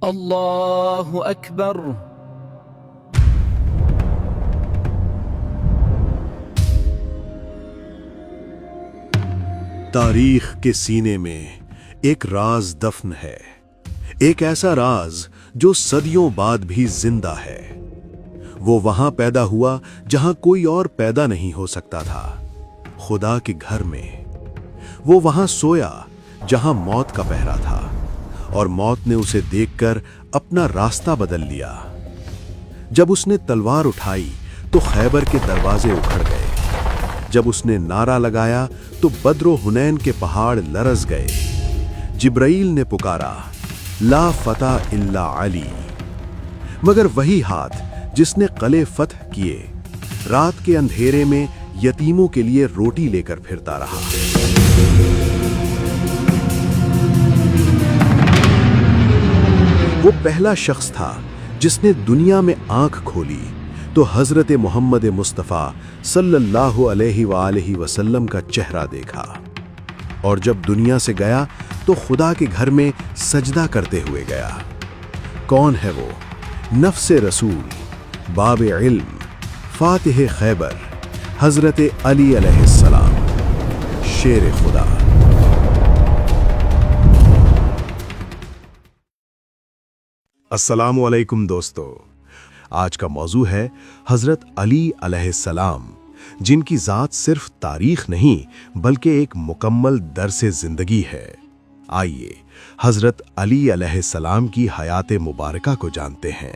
اللہ اکبر۔ تاریخ کے سینے میں ایک راز دفن ہے، ایک ایسا راز جو صدیوں بعد بھی زندہ ہے۔ وہ وہاں پیدا ہوا جہاں کوئی اور پیدا نہیں ہو سکتا تھا، خدا کے گھر میں۔ وہ وہاں سویا جہاں موت کا پہرا تھا، اور موت نے اسے دیکھ کر اپنا راستہ بدل لیا۔ جب اس نے تلوار اٹھائی تو خیبر کے دروازے اکھڑ گئے۔ جب اس نے نعرہ لگایا تو بدر و حنین کے پہاڑ لرز گئے۔ جبرائیل نے پکارا، لا فتح الا علی۔ مگر وہی ہاتھ جس نے قلعے فتح کیے، رات کے اندھیرے میں یتیموں کے لیے روٹی لے کر پھرتا رہا۔ وہ پہلا شخص تھا جس نے دنیا میں آنکھ کھولی تو حضرت محمد مصطفیٰ صلی اللہ علیہ وآلہ وسلم کا چہرہ دیکھا، اور جب دنیا سے گیا تو خدا کے گھر میں سجدہ کرتے ہوئے گیا۔ کون ہے وہ؟ نفس رسول، باب علم، فاتح خیبر، حضرت علی علیہ السلام، شیر خدا۔ السلام علیکم دوستو، آج کا موضوع ہے حضرت علی علیہ السلام، جن کی ذات صرف تاریخ نہیں بلکہ ایک مکمل درس زندگی ہے۔ آئیے حضرت علی علیہ السلام کی حیات مبارکہ کو جانتے ہیں۔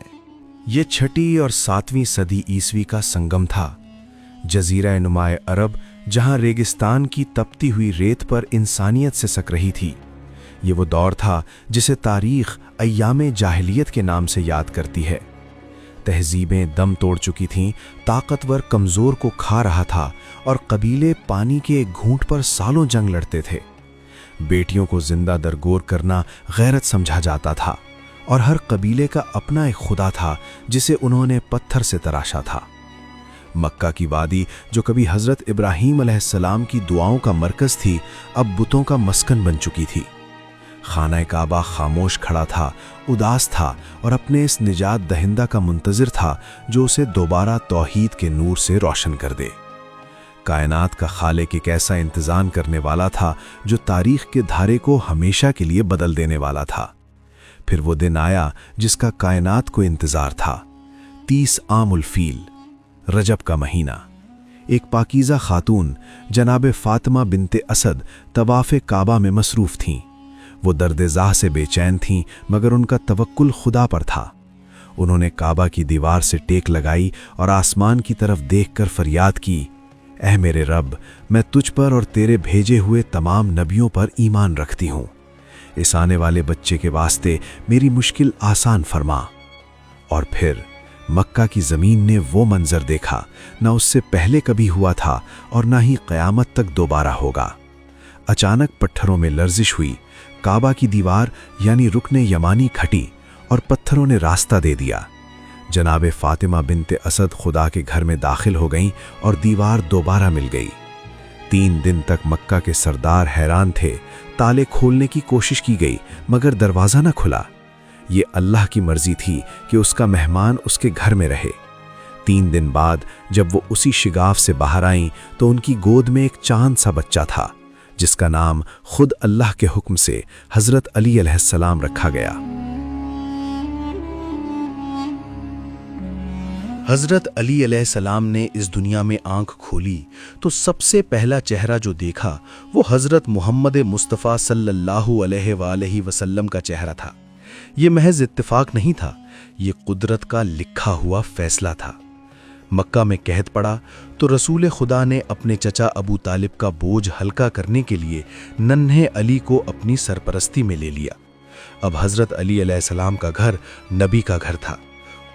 یہ 6 اور 7ویں صدی عیسوی کا سنگم تھا۔ جزیرہ نمائے عرب، جہاں ریگستان کی تپتی ہوئی ریت پر انسانیت سے سک رہی تھی۔ یہ وہ دور تھا جسے تاریخ ایام جاہلیت کے نام سے یاد کرتی ہے۔ تہذیبیں دم توڑ چکی تھیں، طاقتور کمزور کو کھا رہا تھا، اور قبیلے پانی کے ایک گھونٹ پر سالوں جنگ لڑتے تھے۔ بیٹیوں کو زندہ درگور کرنا غیرت سمجھا جاتا تھا، اور ہر قبیلے کا اپنا ایک خدا تھا جسے انہوں نے پتھر سے تراشا تھا۔ مکہ کی وادی، جو کبھی حضرت ابراہیم علیہ السلام کی دعاؤں کا مرکز تھی، اب بتوں کا مسکن بن چکی تھی۔ خانہ کعبہ خاموش کھڑا تھا، اداس تھا، اور اپنے اس نجات دہندہ کا منتظر تھا جو اسے دوبارہ توحید کے نور سے روشن کر دے۔ کائنات کا خالق ایک ایسا انتظام کرنے والا تھا جو تاریخ کے دھارے کو ہمیشہ کے لیے بدل دینے والا تھا۔ پھر وہ دن آیا جس کا کائنات کو انتظار تھا۔ 30 عام الفیل، رجب کا مہینہ۔ ایک پاکیزہ خاتون جناب فاطمہ بنت اسد طواف کعبہ میں مصروف تھیں۔ وہ درد زاہ سے بے چین تھیں، مگر ان کا توکل خدا پر تھا۔ انہوں نے کعبہ کی دیوار سے ٹیک لگائی اور آسمان کی طرف دیکھ کر فریاد کی، اے میرے رب، میں تجھ پر اور تیرے بھیجے ہوئے تمام نبیوں پر ایمان رکھتی ہوں۔ اس آنے والے بچے کے واسطے میری مشکل آسان فرما۔ اور پھر مکہ کی زمین نے وہ منظر دیکھا، نہ اس سے پہلے کبھی ہوا تھا اور نہ ہی قیامت تک دوبارہ ہوگا۔ اچانک پتھروں میں لرزش ہوئی، کعبہ کی دیوار یعنی رکن یمانی کھٹی، اور پتھروں نے راستہ دے دیا۔ جناب فاطمہ بنت اسد خدا کے گھر میں داخل ہو گئیں اور دیوار دوبارہ مل گئی۔ 3 دن تک مکہ کے سردار حیران تھے۔ تالے کھولنے کی کوشش کی گئی، مگر دروازہ نہ کھلا۔ یہ اللہ کی مرضی تھی کہ اس کا مہمان اس کے گھر میں رہے۔ 3 دن بعد جب وہ اسی شگاف سے باہر آئیں تو ان کی گود میں ایک چاند سا بچہ تھا، جس کا نام خود اللہ کے حکم سے حضرت علی علیہ السلام رکھا گیا۔ حضرت علی علیہ السلام نے اس دنیا میں آنکھ کھولی تو سب سے پہلا چہرہ جو دیکھا وہ حضرت محمد مصطفیٰ صلی اللہ علیہ وآلہ وسلم کا چہرہ تھا۔ یہ محض اتفاق نہیں تھا، یہ قدرت کا لکھا ہوا فیصلہ تھا۔ مکہ میں قحط پڑا تو رسول خدا نے اپنے چچا ابو طالب کا بوجھ ہلکا کرنے کے لیے ننھے علی کو اپنی سرپرستی میں لے لیا۔ اب حضرت علی علیہ السلام کا گھر نبی کا گھر تھا۔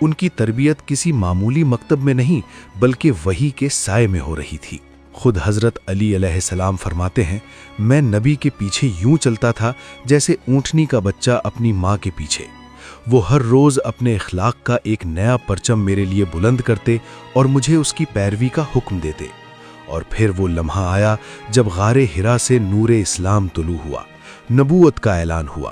ان کی تربیت کسی معمولی مکتب میں نہیں بلکہ وحی کے سائے میں ہو رہی تھی۔ خود حضرت علی علیہ السلام فرماتے ہیں، میں نبی کے پیچھے یوں چلتا تھا جیسے اونٹنی کا بچہ اپنی ماں کے پیچھے۔ وہ ہر روز اپنے اخلاق کا ایک نیا پرچم میرے لیے بلند کرتے اور مجھے اس کی پیروی کا حکم دیتے۔ اور پھر وہ لمحہ آیا جب غار حرا سے نور اسلام طلوع ہوا، نبوت کا اعلان ہوا۔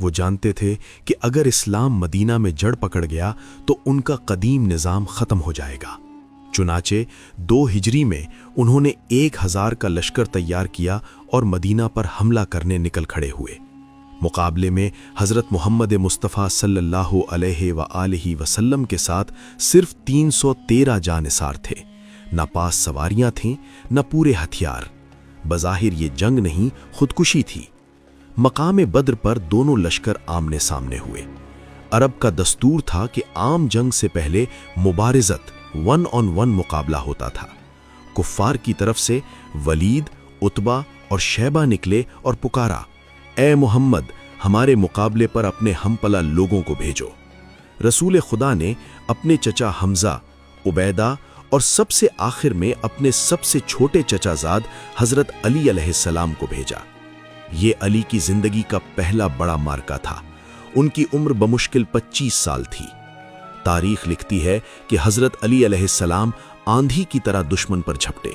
وہ جانتے تھے کہ اگر اسلام مدینہ میں جڑ پکڑ گیا تو ان کا قدیم نظام ختم ہو جائے گا۔ چنانچہ 2 ہجری میں انہوں نے 1000 کا لشکر تیار کیا اور مدینہ پر حملہ کرنے نکل کھڑے ہوئے۔ مقابلے میں حضرت محمد مصطفیٰ صلی اللہ علیہ وآلہ وسلم کے ساتھ صرف 313 جانثار تھے، نہ پاس سواریاں تھیں نہ پورے ہتھیار۔ بظاہر یہ جنگ نہیں، خودکشی تھی۔ مقام بدر پر دونوں لشکر آمنے سامنے ہوئے۔ عرب کا دستور تھا کہ عام جنگ سے پہلے مبارزت 1 on 1 مقابلہ ہوتا تھا۔ کفار کی طرف سے ولید، عتبہ اور شیبہ نکلے اور پکارا، اے محمد، ہمارے مقابلے پر اپنے ہم پلہ لوگوں کو بھیجو۔ رسول خدا نے اپنے چچا حمزہ، عبیدہ اور سب سے آخر میں اپنے سب سے چھوٹے چچا زاد حضرت علی علیہ السلام کو بھیجا۔ یہ علی کی زندگی کا پہلا بڑا معرکہ تھا۔ ان کی عمر بمشکل 25 سال تھی۔ تاریخ لکھتی ہے کہ حضرت علی علیہ السلام آندھی کی طرح دشمن پر جھپٹے۔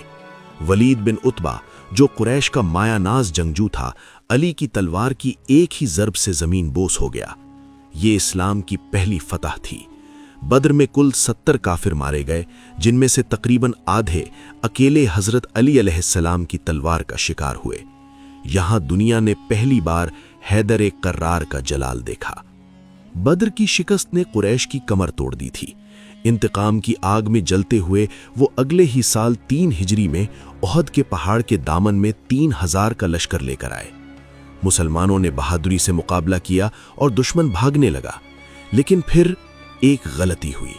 ولید بن عتبہ، جو قریش کا مایہ ناز جنگجو تھا، علی کی تلوار کی ایک ہی ضرب سے زمین بوس ہو گیا۔ یہ اسلام کی پہلی فتح تھی۔ بدر میں کل 70 کافر مارے گئے، جن میں سے تقریباً آدھے اکیلے حضرت علی علیہ السلام کی تلوار کا شکار ہوئے۔ یہاں دنیا نے پہلی بار حیدر قرار کا جلال دیکھا۔ بدر کی شکست نے قریش کی کمر توڑ دی تھی۔ انتقام کی آگ میں جلتے ہوئے وہ اگلے ہی سال 3 ہجری میں احد کے پہاڑ کے دامن میں 3000 کا لشکر لے کر آئے۔ مسلمانوں نے بہادری سے مقابلہ کیا اور دشمن بھاگنے لگا، لیکن پھر ایک غلطی ہوئی۔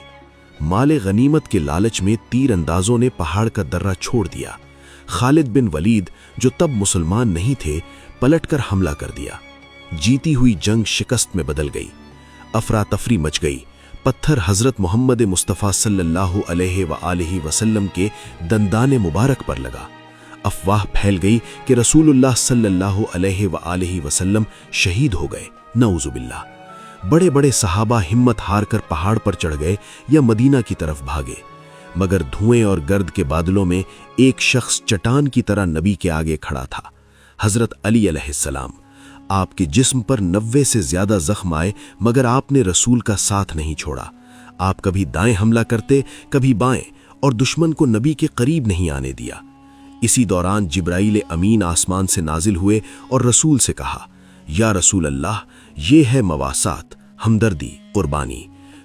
مال غنیمت کے لالچ میں تیر اندازوں نے پہاڑ کا درہ چھوڑ دیا۔ خالد بن ولید، جو تب مسلمان نہیں تھے، پلٹ کر حملہ کر دیا۔ جیتی ہوئی جنگ شکست میں بدل گئی۔ افراتفری مچ گئی۔ پتھر حضرت محمد مصطفیٰ صلی اللہ علیہ وآلہ وسلم کے دندان مبارک پر لگا۔ افواہ پھیل گئی کہ رسول اللہ صلی اللہ علیہ وآلہ وسلم شہید ہو گئے۔ نعوذ باللہ۔ بڑے بڑے صحابہ ہمت ہار کر پہاڑ پر چڑھ گئے یا مدینہ کی طرف بھاگے، مگر دھوئیں اور گرد کے بادلوں میں ایک شخص چٹان کی طرح نبی کے آگے کھڑا تھا، حضرت علی علیہ السلام۔ آپ کے جسم پر 90 سے زیادہ زخم آئے، مگر آپ نے رسول کا ساتھ نہیں چھوڑا۔ آپ کبھی دائیں حملہ کرتے، کبھی بائیں، اور دشمن کو نبی کے قریب نہیں آنے دیا۔ اسی دوران جبرائیل امین آسمان سے نازل ہوئے اور رسول سے کہا، یا رسول اللہ، یہ ہے مواسات، ہمدردی، قربانی۔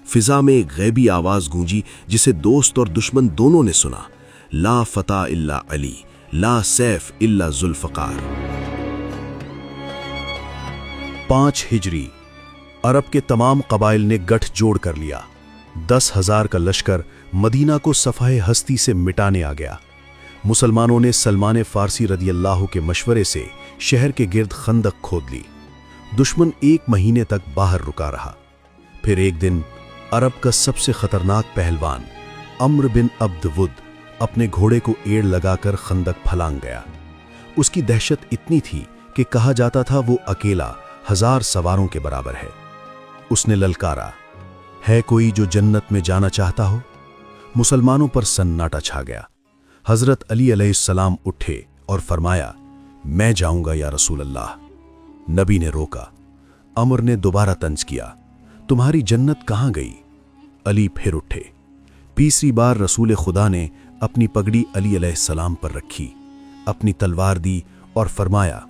فضا میں ایک غیبی آواز گونجی جسے دوست اور دشمن دونوں نے سنا، لا فتح الا علی، لا سیف الا ذوالفقار۔ 5 ہجری، عرب کے تمام قبائل نے گٹھ جوڑ کر لیا۔ 10,000 کا لشکر مدینہ کو صفحہ ہستی سے مٹانے آ گیا۔ مسلمانوں نے سلمان فارسی رضی اللہ کے مشورے سے شہر کے گرد خندق کھود لی۔ دشمن 1 مہینے تک باہر رکا رہا۔ پھر ایک دن عرب کا سب سے خطرناک پہلوان عمرو بن عبد ود اپنے گھوڑے کو ایڑ لگا کر خندق پھلانگ گیا۔ اس کی دہشت اتنی تھی کہ کہا جاتا تھا وہ اکیلا 1000 سواروں کے برابر ہے۔ اس نے للکارا، ہے کوئی جو جنت میں جانا چاہتا ہو؟ مسلمانوں پر سناٹا چھا گیا۔ حضرت علی علیہ السلام اٹھے اور فرمایا، میں جاؤں گا یا رسول اللہ۔ نبی نے روکا۔ عمر نے دوبارہ طنز کیا، تمہاری جنت کہاں گئی؟ علی پھر اٹھے۔ تیسری بار رسول خدا نے اپنی پگڑی علی علیہ السلام پر رکھی، اپنی تلوار دی اور فرمایا،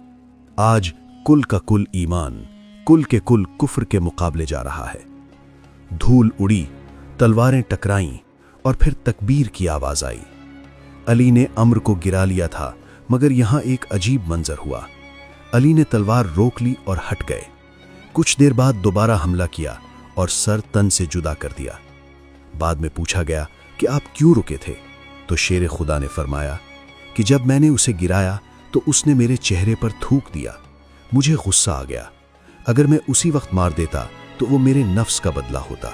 آج کل کا کل ایمان، کل کے کل کفر کے مقابلے جا رہا ہے۔ دھول اڑی، تلواریں ٹکرائیں اور پھر تکبیر کی آواز آئی۔ علی نے عمر کو گرا لیا تھا، مگر یہاں ایک عجیب منظر ہوا۔ علی نے تلوار روک لی اور ہٹ گئے۔ کچھ دیر بعد دوبارہ حملہ کیا اور سر تن سے جدا کر دیا۔ بعد میں پوچھا گیا کہ آپ کیوں رکے تھے؟ تو شیر خدا نے فرمایا کہ جب میں نے اسے گرایا تو اس نے میرے چہرے پر تھوک دیا، مجھے غصہ آ گیا۔ اگر میں اسی وقت مار دیتا تو وہ میرے نفس کا بدلہ ہوتا۔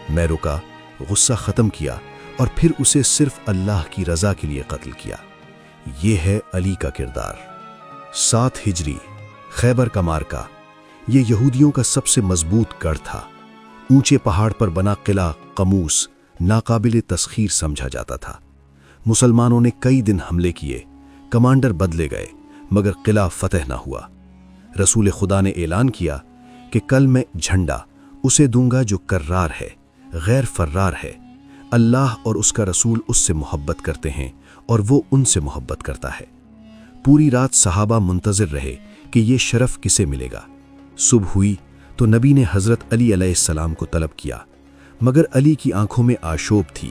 میں رکا، غصہ ختم کیا اور پھر اسے صرف اللہ کی رضا کے لیے قتل کیا۔ یہ ہے علی کا کردار۔ 7 ہجری، خیبر کا مارکا۔ یہ یہودیوں کا سب سے مضبوط گڑھ تھا۔ اونچے پہاڑ پر بنا قلعہ قموس ناقابل تسخیر سمجھا جاتا تھا۔ مسلمانوں نے کئی دن حملے کیے، کمانڈر بدلے گئے، مگر قلعہ فتح نہ ہوا۔ رسول خدا نے اعلان کیا کہ کل میں جھنڈا اسے دوں گا جو کرار ہے، غیر فرار ہے۔ اللہ اور اس کا رسول اس سے محبت کرتے ہیں اور وہ ان سے محبت کرتا ہے۔ پوری رات صحابہ منتظر رہے کہ یہ شرف کسے ملے گا۔ صبح ہوئی تو نبی نے حضرت علی علیہ السلام کو طلب کیا، مگر علی کی آنکھوں میں آشوب تھی،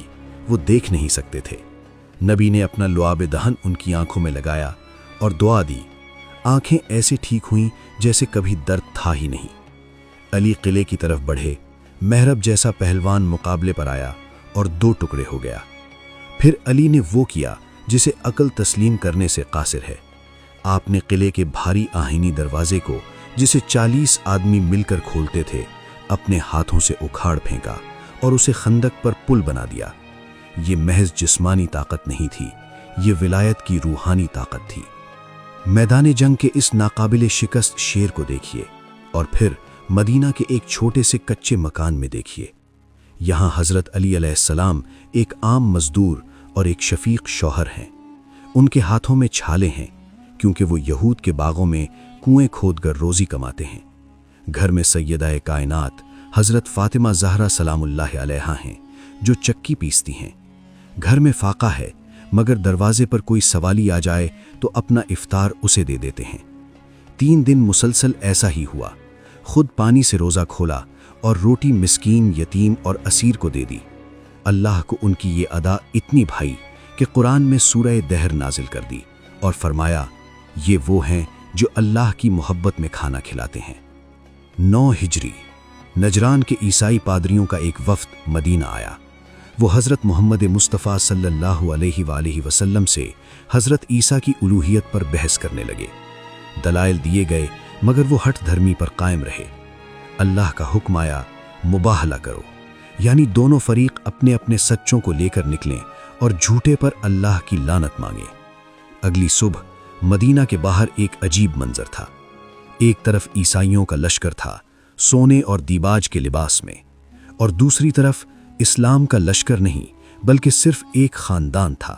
وہ دیکھ نہیں سکتے تھے۔ نبی نے اپنا لعاب دہن ان کی آنکھوں میں لگایا اور دعا دی۔ آنکھیں ایسے ٹھیک ہوئیں جیسے کبھی درد تھا ہی نہیں۔ علی قلعے کی طرف بڑھے، محرب جیسا پہلوان مقابلے پر آیا اور 2 ٹکڑے ہو گیا۔ پھر علی نے وہ کیا جسے عقل تسلیم کرنے سے قاصر ہے۔ آپ نے قلعے کے بھاری آہنی دروازے کو، جسے 40 آدمی مل کر کھولتے تھے، اپنے ہاتھوں سے اکھاڑ پھینکا اور اسے خندق پر پل بنا دیا۔ یہ محض جسمانی طاقت نہیں تھی، یہ ولایت کی روحانی طاقت تھی۔ میدان جنگ کے اس ناقابل شکست شیر کو دیکھیے اور پھر مدینہ کے ایک چھوٹے سے کچے مکان میں دیکھیے۔ یہاں حضرت علی علیہ السلام ایک عام مزدور اور ایک شفیق شوہر ہیں۔ ان کے ہاتھوں میں چھالے ہیں کیونکہ وہ یہود کے باغوں میں کنویں کھود کر روزی کماتے ہیں۔ گھر میں سیدہ کائنات حضرت فاطمہ زہرا سلام اللہ علیہا ہیں جو چکی پیستی ہیں۔ گھر میں فاقہ ہے، مگر دروازے پر کوئی سوالی آ جائے تو اپنا افطار اسے دے دیتے ہیں۔ 3 دن مسلسل ایسا ہی ہوا۔ خود پانی سے روزہ کھولا اور روٹی مسکین، یتیم اور اسیر کو دے دی۔ اللہ کو ان کی یہ ادا اتنی بھائی کہ قرآن میں سورہ دہر نازل کر دی اور فرمایا، یہ وہ ہیں جو اللہ کی محبت میں کھانا کھلاتے ہیں۔ 9 ہجری نجران کے عیسائی پادریوں کا ایک وفد مدینہ آیا۔ وہ حضرت محمد مصطفیٰ صلی اللہ علیہ وآلہ وسلم سے حضرت عیسیٰ کی الوہیت پر بحث کرنے لگے۔ دلائل دیے گئے مگر وہ ہٹ دھرمی پر قائم رہے۔ اللہ کا حکم آیا، مباہلہ کرو، یعنی دونوں فریق اپنے اپنے سچوں کو لے کر نکلیں اور جھوٹے پر اللہ کی لعنت مانگیں۔ اگلی صبح مدینہ کے باہر ایک عجیب منظر تھا۔ ایک طرف عیسائیوں کا لشکر تھا، سونے اور دیباج کے لباس میں، اور دوسری طرف اسلام کا لشکر نہیں بلکہ صرف ایک خاندان تھا۔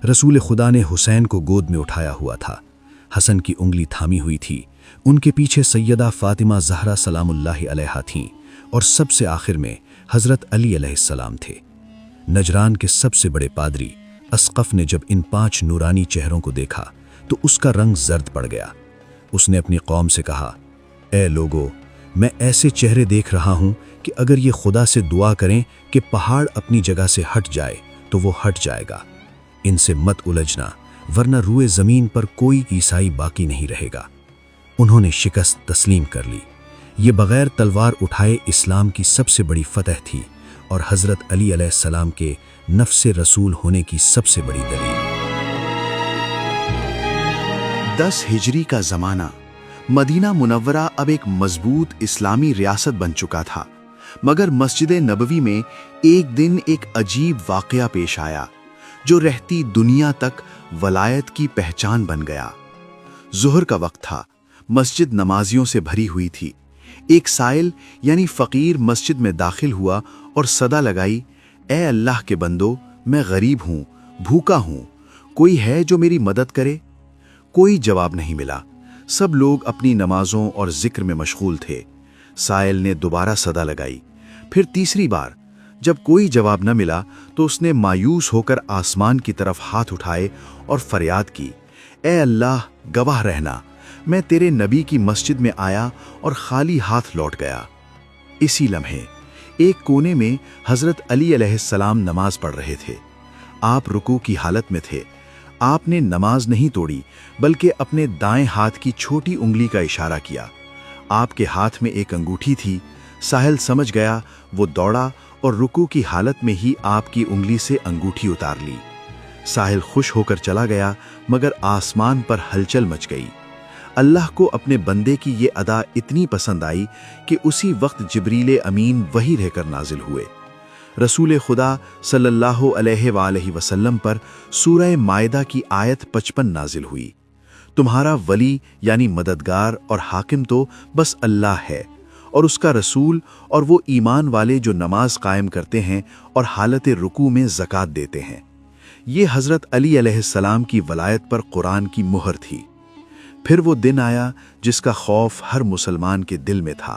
رسول خدا نے حسین کو گود میں اٹھایا ہوا تھا، حسن کی انگلی تھامی ہوئی تھی، ان کے پیچھے سیدہ فاطمہ زہرا سلام اللہ علیہا تھیں، اور سب سے آخر میں حضرت علی علیہ السلام تھے۔ نجران کے سب سے بڑے پادری اسقف نے جب ان 5 نورانی چہروں کو دیکھا تو اس کا رنگ زرد پڑ گیا۔ اس نے اپنی قوم سے کہا، اے لوگو، میں ایسے چہرے دیکھ رہا ہوں کہ اگر یہ خدا سے دعا کریں کہ پہاڑ اپنی جگہ سے ہٹ جائے تو وہ ہٹ جائے گا۔ ان سے مت الجھنا، ورنہ روئے زمین پر کوئی عیسائی باقی نہیں رہے گا۔ انہوں نے شکست تسلیم کر لی۔ یہ بغیر تلوار اٹھائے اسلام کی سب سے بڑی فتح تھی اور حضرت علی علیہ السلام کے نفس رسول ہونے کی سب سے بڑی دلیل۔ 10 ہجری کا زمانہ۔ مدینہ منورہ اب ایک مضبوط اسلامی ریاست بن چکا تھا، مگر مسجد نبوی میں ایک دن ایک عجیب واقعہ پیش آیا جو رہتی دنیا تک ولایت کی پہچان بن گیا۔ ظہر کا وقت تھا، مسجد نمازیوں سے بھری ہوئی تھی۔ ایک سائل یعنی فقیر مسجد میں داخل ہوا اور صدا لگائی، اے اللہ کے بندو، میں غریب ہوں، بھوکا ہوں، کوئی ہے جو میری مدد کرے؟ کوئی جواب نہیں ملا۔ سب لوگ اپنی نمازوں اور ذکر میں مشغول تھے۔ سائل نے دوبارہ صدا لگائی، پھر تیسری بار۔ جب کوئی جواب نہ ملا تو اس نے مایوس ہو کر آسمان کی طرف ہاتھ اٹھائے اور فریاد کی، اے اللہ، گواہ رہنا، میں تیرے نبی کی مسجد میں آیا اور خالی ہاتھ لوٹ گیا۔ اسی لمحے ایک کونے میں حضرت علی علیہ السلام نماز پڑھ رہے تھے۔ آپ رکوع کی حالت میں تھے۔ آپ نے نماز نہیں توڑی بلکہ اپنے دائیں ہاتھ کی چھوٹی انگلی کا اشارہ کیا۔ آپ کے ہاتھ میں ایک انگوٹھی تھی۔ ساحل سمجھ گیا، وہ دوڑا اور رکوع کی حالت میں ہی آپ کی انگلی سے انگوٹھی اتار لی۔ ساحل خوش ہو کر چلا گیا، مگر آسمان پر ہلچل مچ گئی۔ اللہ کو اپنے بندے کی یہ ادا اتنی پسند آئی کہ اسی وقت جبریل امین وحی رہ کر نازل ہوئے۔ رسول خدا صلی اللہ علیہ وآلہ وسلم پر سورہ مائدہ کی آیت 55 نازل ہوئی، تمہارا ولی یعنی مددگار اور حاکم تو بس اللہ ہے، اور اس کا رسول اور وہ ایمان والے جو نماز قائم کرتے ہیں اور حالت رکوع میں زکوٰۃ دیتے ہیں۔ یہ حضرت علی علیہ السلام کی ولایت پر قرآن کی مہر تھی۔ پھر وہ دن آیا جس کا خوف ہر مسلمان کے دل میں تھا۔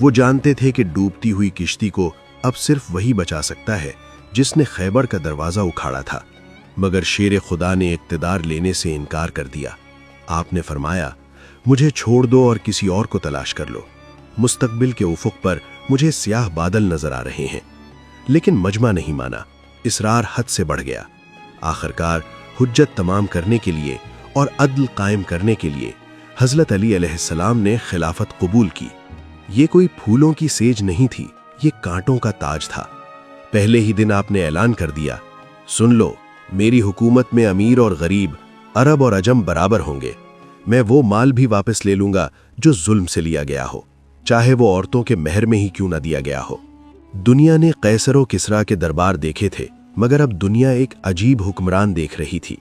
وہ جانتے تھے کہ ڈوبتی ہوئی کشتی کو اب صرف وہی بچا سکتا ہے جس نے خیبر کا دروازہ اکھاڑا تھا، مگر شیر خدا نے اقتدار لینے سے انکار کر دیا۔ آپ نے فرمایا، مجھے چھوڑ دو اور کسی اور کو تلاش کر لو۔ مستقبل کے افق پر مجھے سیاہ بادل نظر آ رہے ہیں۔ لیکن مجمع نہیں مانا، اصرار حد سے بڑھ گیا۔ آخرکار حجت تمام کرنے کے لیے اور عدل قائم کرنے کے لیے حضرت علی علیہ السلام نے خلافت قبول کی۔ یہ کوئی پھولوں کی سیج نہیں تھی، یہ کانٹوں کا تاج تھا۔ پہلے ہی دن آپ نے اعلان کر دیا، سن لو، میری حکومت میں امیر اور غریب، عرب اور عجم برابر ہوں گے۔ میں وہ مال بھی واپس لے لوں گا جو ظلم سے لیا گیا ہو، چاہے وہ عورتوں کے مہر میں ہی کیوں نہ دیا گیا ہو۔ دنیا نے قیصر و کسریٰ کے دربار دیکھے تھے، مگر اب دنیا ایک عجیب حکمران دیکھ رہی تھی۔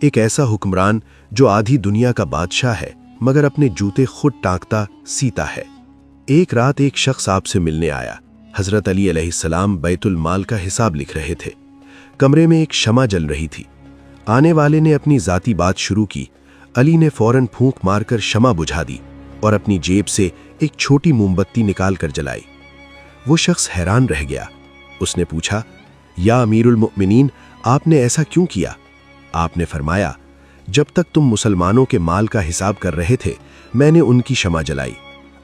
ایک ایسا حکمران جو آدھی دنیا کا بادشاہ ہے مگر اپنے جوتے خود ٹانکتا سیتا ہے۔ ایک رات ایک شخص آپ سے ملنے آیا۔ حضرت علی علیہ السلام بیت المال کا حساب لکھ رہے تھے۔ کمرے میں ایک شمع جل رہی تھی۔ آنے والے نے اپنی ذاتی بات شروع کی۔ علی نے فوراً پھونک مار کر شمع بجھا دی اور اپنی جیب سے ایک چھوٹی موم بتی نکال کر جلائی۔ وہ شخص حیران رہ گیا۔ اس نے پوچھا، یا امیر المؤمنین، آپ نے ایسا کیوں کیا؟ آپ نے فرمایا، جب تک تم مسلمانوں کے مال کا حساب کر رہے تھے میں نے ان کی شمع جلائی۔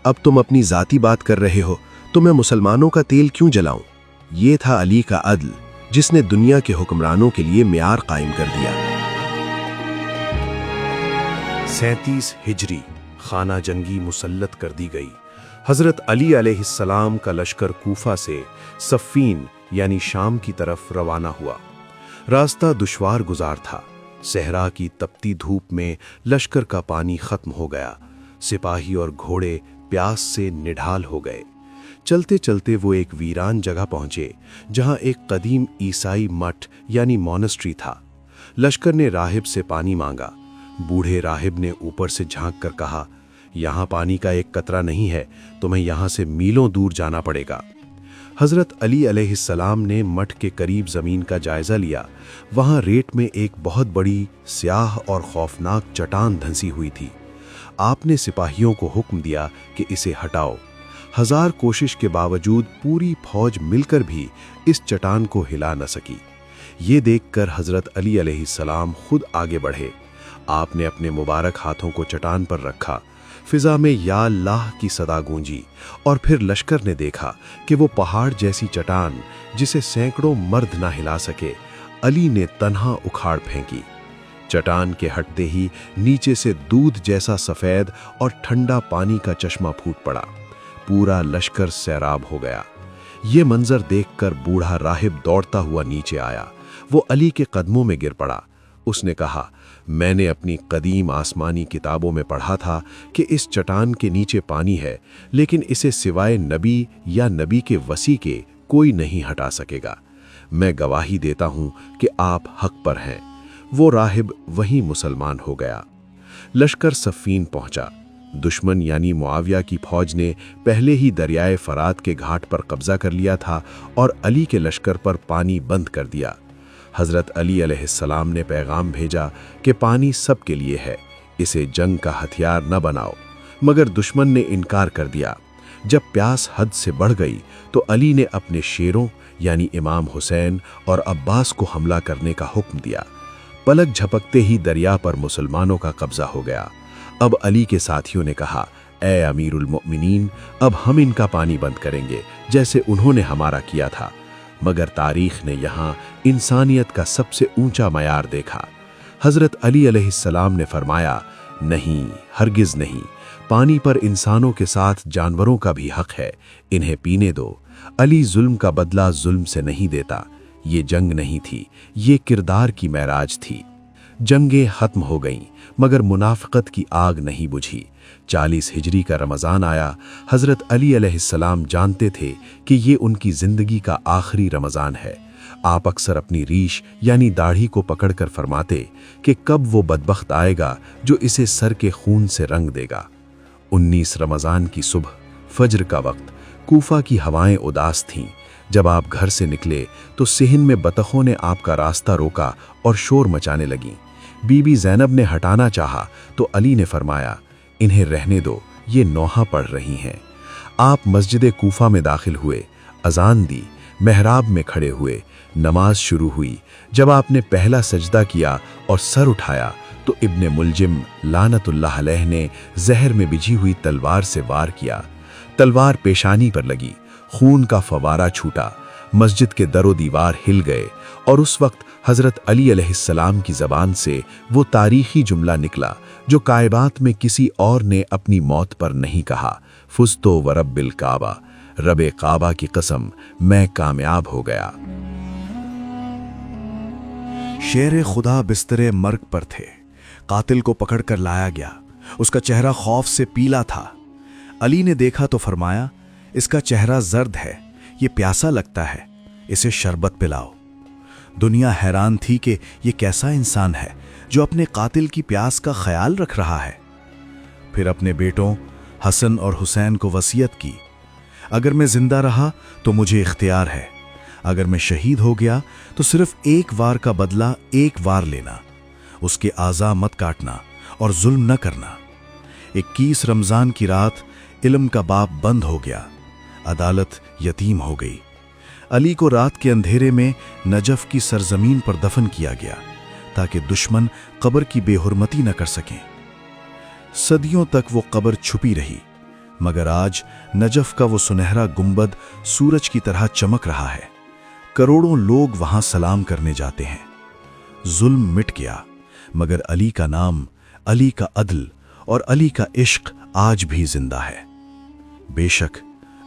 اب تم اپنی ذاتی بات کر رہے ہو تو میں مسلمانوں کا تیل کیوں جلاؤں؟ یہ تھا علی کا عدل، جس نے دنیا کے حکمرانوں کے لیے معیار قائم کر دیا۔ 37 ہجری خانہ جنگی مسلط کر دی گئی۔ حضرت علی علیہ السلام کا لشکر کوفہ سے صفین یعنی شام کی طرف روانہ ہوا۔ راستہ دشوار گزار تھا۔ صحرا کی تپتی دھوپ میں لشکر کا پانی ختم ہو گیا۔ سپاہی اور گھوڑے پیاس سے نڈھال ہو گئے۔ چلتے چلتے وہ ایک ویران جگہ پہنچے جہاں ایک قدیم عیسائی مٹھ یعنی مونسٹری تھا۔ لشکر نے راہب سے پانی مانگا۔ بوڑھے راہب نے اوپر سے جھانک کر کہا، یہاں پانی کا ایک قطرہ نہیں ہے، تمہیں یہاں سے میلوں دور جانا پڑے گا۔ حضرت علی علیہ السلام نے مٹھ کے قریب زمین کا جائزہ لیا۔ وہاں ریت میں ایک بہت بڑی سیاہ اور خوفناک چٹان دھنسی ہوئی تھی۔ آپ نے سپاہیوں کو حکم دیا کہ اسے ہٹاؤ۔ ہزار کوشش کے باوجود پوری فوج مل کر بھی اس چٹان کو ہلا نہ سکی۔ یہ دیکھ کر حضرت علی علیہ السلام خود آگے بڑھے۔ آپ نے اپنے مبارک ہاتھوں کو چٹان پر رکھا۔ فضا میں یا اللہ کی صدا گونجی اور پھر لشکر نے دیکھا کہ وہ پہاڑ جیسی چٹان جسے سینکڑوں مرد نہ ہلا سکے، علی نے تنہا اکھاڑ پھینکی۔ چٹان کے ہٹتے ہی نیچے سے دودھ جیسا سفید اور ٹھنڈا پانی کا چشمہ پھوٹ پڑا۔ پورا لشکر سیراب ہو گیا۔ یہ منظر دیکھ کر بوڑھا راہب دوڑتا ہوا نیچے آیا۔ وہ علی کے قدموں میں گر پڑا۔ اس نے کہا، میں نے اپنی قدیم آسمانی کتابوں میں پڑھا تھا کہ اس چٹان کے نیچے پانی ہے، لیکن اسے سوائے نبی یا نبی کے وصی کے کوئی نہیں ہٹا سکے گا۔ میں گواہی دیتا ہوں کہ آپ حق پر ہیں۔ وہ راہب وہیں مسلمان ہو گیا۔ لشکر صفین پہنچا۔ دشمن یعنی معاویہ کی فوج نے پہلے ہی دریائے فرات کے گھاٹ پر قبضہ کر لیا تھا اور علی کے لشکر پر پانی بند کر دیا۔ حضرت علی علیہ السلام نے پیغام بھیجا کہ پانی سب کے لیے ہے، اسے جنگ کا ہتھیار نہ بناؤ، مگر دشمن نے انکار کر دیا۔ جب پیاس حد سے بڑھ گئی تو علی نے اپنے شیروں یعنی امام حسین اور عباس کو حملہ کرنے کا حکم دیا۔ پلک جھپکتے ہی دریا پر مسلمانوں کا قبضہ ہو گیا۔ اب علی کے ساتھیوں نے کہا، اے امیر المؤمنین، اب ہم ان کا پانی بند کریں گے جیسے انہوں نے ہمارا کیا تھا۔ مگر تاریخ نے یہاں انسانیت کا سب سے اونچا معیار دیکھا۔ حضرت علی علیہ السلام نے فرمایا، نہیں، ہرگز نہیں، پانی پر انسانوں کے ساتھ جانوروں کا بھی حق ہے، انہیں پینے دو۔ علی ظلم کا بدلہ ظلم سے نہیں دیتا۔ یہ جنگ نہیں تھی، یہ کردار کی معراج تھی۔ جنگیں ختم ہو گئیں مگر منافقت کی آگ نہیں بجھی۔ 40 ہجری کا رمضان آیا۔ حضرت علی علیہ السلام جانتے تھے کہ یہ ان کی زندگی کا آخری رمضان ہے۔ آپ اکثر اپنی ریش یعنی داڑھی کو پکڑ کر فرماتے کہ کب وہ بدبخت آئے گا جو اسے سر کے خون سے رنگ دے گا۔ 19 رمضان کی صبح، فجر کا وقت، کوفہ کی ہوائیں اداس تھیں۔ جب آپ گھر سے نکلے تو صحن میں بطخوں نے آپ کا راستہ روکا اور شور مچانے لگیں۔ بی بی زینب نے ہٹانا چاہا تو علی نے فرمایا، انہیں رہنے دو، یہ نوحہ پڑھ رہی ہیں۔ آپ مسجد کوفہ میں داخل ہوئے، اذان دی، محراب میں کھڑے ہوئے، نماز شروع ہوئی۔ جب آپ نے پہلا سجدہ کیا اور سر اٹھایا تو ابن ملجم لعنت اللہ علیہ نے زہر میں بجھی ہوئی تلوار سے وار کیا۔ تلوار پیشانی پر لگی، خون کا فوارہ چھوٹا، مسجد کے در و دیوار ہل گئے، اور اس وقت حضرت علی علیہ السلام کی زبان سے وہ تاریخی جملہ نکلا جو کائبات میں کسی اور نے اپنی موت پر نہیں کہا، فزتو ورب الکعبہ، رب کعبہ کی قسم میں کامیاب ہو گیا۔ شیر خدا بستر مرگ پر تھے، قاتل کو پکڑ کر لایا گیا، اس کا چہرہ خوف سے پیلا تھا۔ علی نے دیکھا تو فرمایا، اس کا چہرہ زرد ہے، یہ پیاسا لگتا ہے، اسے شربت پلاؤ۔ دنیا حیران تھی کہ یہ کیسا انسان ہے جو اپنے قاتل کی پیاس کا خیال رکھ رہا ہے۔ پھر اپنے بیٹوں حسن اور حسین کو وصیت کی، اگر میں زندہ رہا تو مجھے اختیار ہے، اگر میں شہید ہو گیا تو صرف ایک وار کا بدلہ ایک وار لینا، اس کے اعضاء مت کاٹنا اور ظلم نہ کرنا۔ 21 رمضان کی رات علم کا باب بند ہو گیا، عدالت یتیم ہو گئی۔ علی کو رات کے اندھیرے میں نجف کی سرزمین پر دفن کیا گیا تاکہ دشمن قبر کی بے حرمتی نہ کر سکیں۔ صدیوں تک وہ قبر چھپی رہی، مگر آج نجف کا وہ سنہرا گنبد سورج کی طرح چمک رہا ہے۔ کروڑوں لوگ وہاں سلام کرنے جاتے ہیں۔ ظلم مٹ گیا، مگر علی کا نام، علی کا عدل اور علی کا عشق آج بھی زندہ ہے۔ بے شک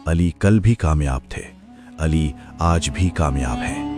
علی کل بھی کامیاب تھے، علی آج بھی کامیاب ہیں۔